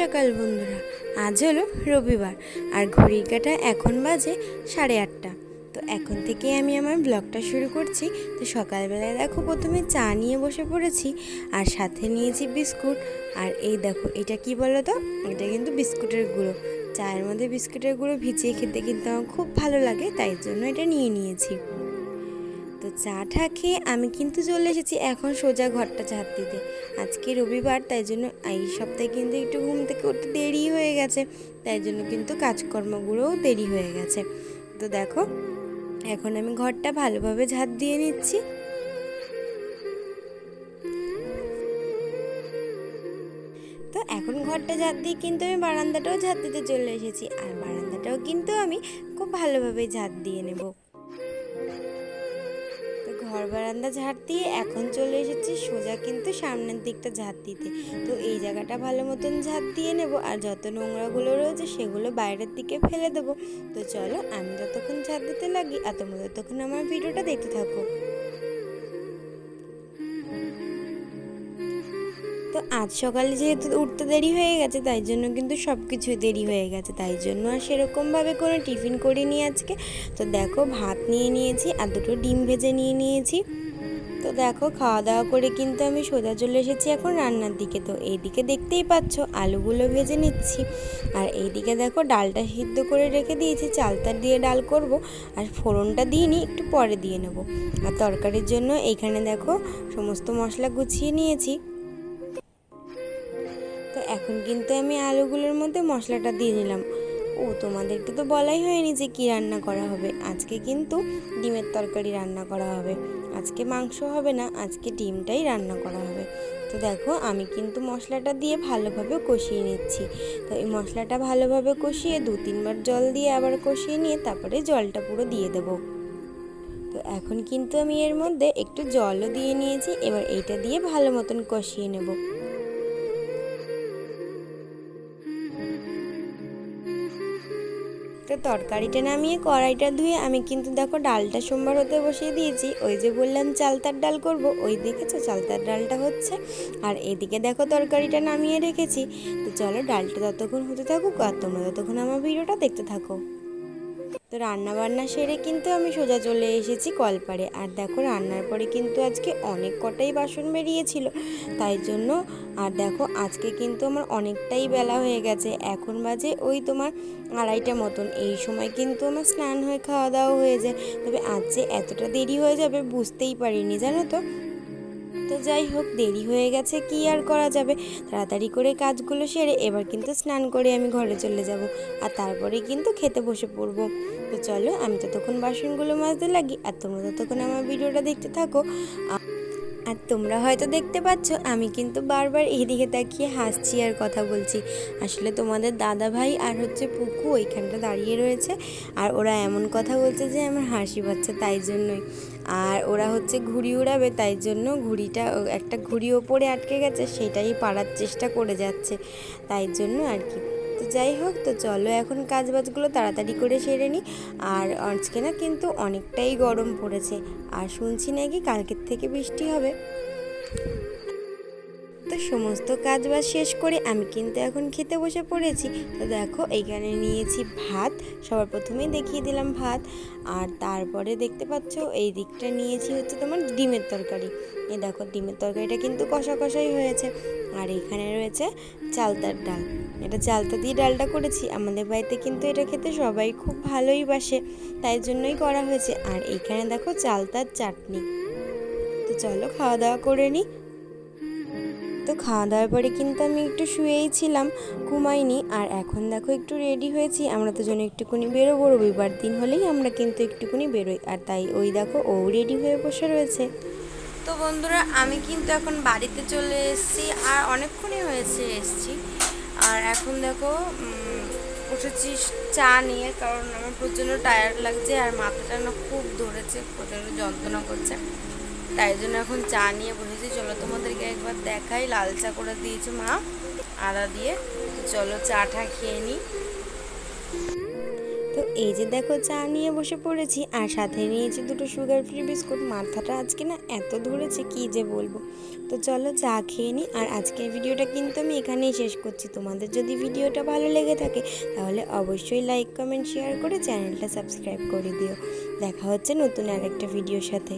সকাল বন্ধুরা। আজ হলো রবিবার আর ঘড়ির কাঁটা এখন বাজে 8:30। তো এখন থেকে আমি আমার ব্লগটা শুরু করছি। তো সকালবেলায় দেখো প্রথমে চা নিয়ে বসে পড়েছি আর সাথে নিয়েছি বিস্কুট। আর এই দেখো এটা কি বলো তো, এটা কিন্তু বিস্কুটের গুঁড়ো। চায়ের মধ্যে বিস্কুটের গুঁড়ো ভিজিয়ে খেতে কিন্তু আমার খুব ভালো লাগে, তাই জন্য এটা নিয়ে নিয়েছি। তো চাটা খেয়ে আমি কিন্তু চলে এসেছি এখন সোজা ঘরটা ঝাড় দিতে। আজকে রবিবার, তাই জন্য এই সপ্তাহে কিন্তু একটু ঘুম থেকে উঠতে দেরি হয়ে গেছে, তাই জন্য কিন্তু কাজকর্মগুলোও দেরি হয়ে গেছে। তো দেখো এখন আমি ঘরটা ভালোভাবে ঝাড় দিয়ে নিচ্ছি। তো এখন ঘরটা ঝাড় দিয়ে কিন্তু আমি বারান্দাটাও ঝাড় দিতে চলে এসেছি, আর বারান্দাটাও কিন্তু আমি খুব ভালোভাবে ঝাড় দিয়ে নেব। ঘর বারান্দা ঝাড় দিয়ে এখন চলে এসেছি সোজা কিন্তু সামনের দিকটা ঝাড় দিতে। তো এই জায়গাটা ভালো মতন ঝাড় দিয়ে নেব, আর যত নোংরাগুলো রয়েছে সেগুলো বাইরের দিকে ফেলে দেবো। তো চলো আমি যতক্ষণ ঝাড় দিতে লাগি আর তোমরা ততক্ষণ আমার ভিডিওটা দেখতে থাকো। তো আজ সকালে যেহেতু উঠতে দেরি হয়ে গেছে, তাই জন্য কিন্তু সব কিছুই দেরি হয়ে গেছে, তাই জন্য আর সেরকমভাবে কোনো টিফিন করিনি আজকে। তো দেখো ভাত নিয়ে নিয়েছি আর দুটো ডিম ভেজে নিয়ে নিয়েছি। তো দেখো খাওয়া দাওয়া করে কিন্তু আমি সোজা চলে এসেছি এখন রান্নার দিকে। তো এইদিকে দেখতেই পাচ্ছ আলুগুলো ভেজে নিচ্ছি, আর এইদিকে দেখো ডালটা সিদ্ধ করে রেখে দিয়েছি। চালতা দিয়ে ডাল করব, আর ফোড়নটা দিইনি, একটু পরে দিয়ে নেব। আর তরকারির জন্য এইখানে দেখো সমস্ত মশলা গুছিয়ে নিয়েছি। তো এখন কিন্তু আমি আলুগুলোর মধ্যে মশলাটা দিয়ে নিলাম। তোমাদেরকে তো বলাই হয়নি যে কী রান্না করা হবে। আজকে কিন্তু ডিমের তরকারি রান্না করা হবে। আজকে মাংস হবে না, আজকে ডিমটাই রান্না করা হবে। তো দেখো আমি কিন্তু মশলাটা দিয়ে ভালোভাবে কষিয়ে নিচ্ছি। তো এই মশলাটা ভালোভাবে কষিয়ে 2-3 বার জল দিয়ে আবার কষিয়ে নিয়ে তারপরে জলটা পুরো দিয়ে দেবো। তো এখন কিন্তু আমি এর মধ্যে একটু জলও দিয়ে নিয়েছি, এবার এইটা দিয়ে ভালো মতন কষিয়ে নেব। তো তরকারিটা নামিয়ে কড়াইটা ধুয়ে আমি কিন্তু দেখো ডালটা সোমবার হতে বসিয়ে দিয়েছি। ওই যে বললাম চালতার ডাল করব, ওই দেখেছো চালতার ডালটা হচ্ছে। আর এদিকে দেখো তরকারিটা নামিয়ে রেখেছি। তো চলো ডালটা ততক্ষণ হতে থাকুক আর তোমরা ততক্ষণ আমার ভিডিওটা দেখতে থাকো। তো রান্না বান্না সেরে কিন্তু আমি সোজা চলে এসেছি কলপাড়ে। আর দেখো রান্নার পরে কিন্তু আজকে অনেক কটাই বাসন বেরিয়েছিল, তাই জন্য। আর দেখো আজকে কিন্তু আমার অনেকটাই বেলা হয়ে গেছে, এখন বাজে ওই তোমার 2:30 মতন। এই সময় কিন্তু আমার স্নান হয়ে খাওয়া দাওয়া হয়ে যায়। তবে আজ যে এতটা দেরি হয়ে যাবে বুঝতেই পারিনি, জানো তো। তো যাই হোক, দেরি হয়ে গেছে, কি আর করা যাবে। তাড়াতাড়ি করে কাজগুলো সেরে এবার কিন্তু স্নান করে আমি ঘরে চলে যাব, আর তারপরে কিন্তু খেতে বসে পড়বো। তো চলো আমি ততক্ষণ বাসনগুলো মাজতে লাগি আর তোমরা ততক্ষণ আমার ভিডিওটা দেখতে থাকো। আর তোমরা হয়তো দেখতে পাচ্ছ আমি কিন্তু বারবার এইদিকে তাকিয়ে হাসছি আর কথা বলছি। আসলে তোমাদের দাদা ভাই আর হচ্ছে পুকু ওইখানটা দাঁড়িয়ে রয়েছে, আর ওরা এমন কথা বলছে যে আমার হাসি পাচ্ছে, তাই জন্যই। আর ওরা হচ্ছে ঘুড়ি উড়াবে, তাই জন্য ঘুড়িটা একটা ঘুড়ি ওপরে আটকে গেছে, সেটাই পাড়ার চেষ্টা করে যাচ্ছে, তাই জন্য আর কি। তো যাই হোক, তো চলো এখন কাজবাজগুলো তাড়াতাড়ি করে সেরে নিই। আর আজকে না কিন্তু অনেকটাই গরম পড়েছে, আর শুনছি নাকি কালকের থেকে বৃষ্টি হবে। তো সমস্ত কাজবাজ শেষ করে আমি কিন্তু এখন খেতে বসে পড়েছি। তো দেখো এইখানে নিয়েছি ভাত, সবার প্রথমেই দেখিয়ে দিলাম ভাত। আর তারপরে দেখতে পাচ্ছ এই দিকটা নিয়েছি হচ্ছে তোমার ডিমের তরকারি। এই দেখো ডিমের তরকারিটা কিন্তু কষা কষাই হয়েছে। আর এখানে রয়েছে চালতার ডাল। এটা চালতা দিয়ে ডালটা করেছি, আমাদের বাড়িতে কিন্তু এটা খেতে সবাই খুব ভালোই বাসে, তাই জন্যই করা হয়েছে। আর এইখানে দেখো চালতার চাটনি। তো চলো খাওয়া দাওয়া করে নিই। তো খাওয়া দাওয়ার পরে কিন্তু আমি একটু শুয়েই ছিলাম, ঘুমাইনি। আর এখন দেখো একটু রেডি হয়েছি, আমরা তো যেন একটুকুনি বেরোবো, রবিবার দিন হলেই আমরা কিন্তু একটুকুনি বেরোই। আর তাই ওই দেখো ও রেডি হয়ে বসে রয়েছে। তো বন্ধুরা আমি কিন্তু এখন বাড়িতে চলে এসেছি, আর অনেকক্ষণই হয়েছে এসেছি। আর এখন দেখো উঠেছি চা নিয়ে, কারণ আমার প্রচণ্ড টায়ার্ড লাগছে আর মাথাটা না খুব ধরেছে, প্রচণ্ড যন্ত্রণা করছে, তাই জন্য এখন চা নিয়ে বসেছি। চলো তোমাদেরকে একবার দেখাই, লাল চা করে দিয়েছে মা আদা দিয়ে। তো চলো চাটা খেয়ে নিই। তো এই যে দেখো চা নিয়ে বসে পড়েছি আর সাথে নিয়েছি দুটো সুগার ফ্রি বিস্কুট। মাথাটা আজকে না এত ধরেছে কি যে বলবো। তো চলো চা খেয়ে নিই। আর আজকের ভিডিওটা কিন্তু আমি এখানেই শেষ করছি। তোমাদের যদি ভিডিওটা ভালো লেগে থাকে তাহলে অবশ্যই লাইক কমেন্ট শেয়ার করে চ্যানেলটা সাবস্ক্রাইব করে দিও। দেখা হচ্ছে নতুন আরেকটা ভিডিওর সাথে।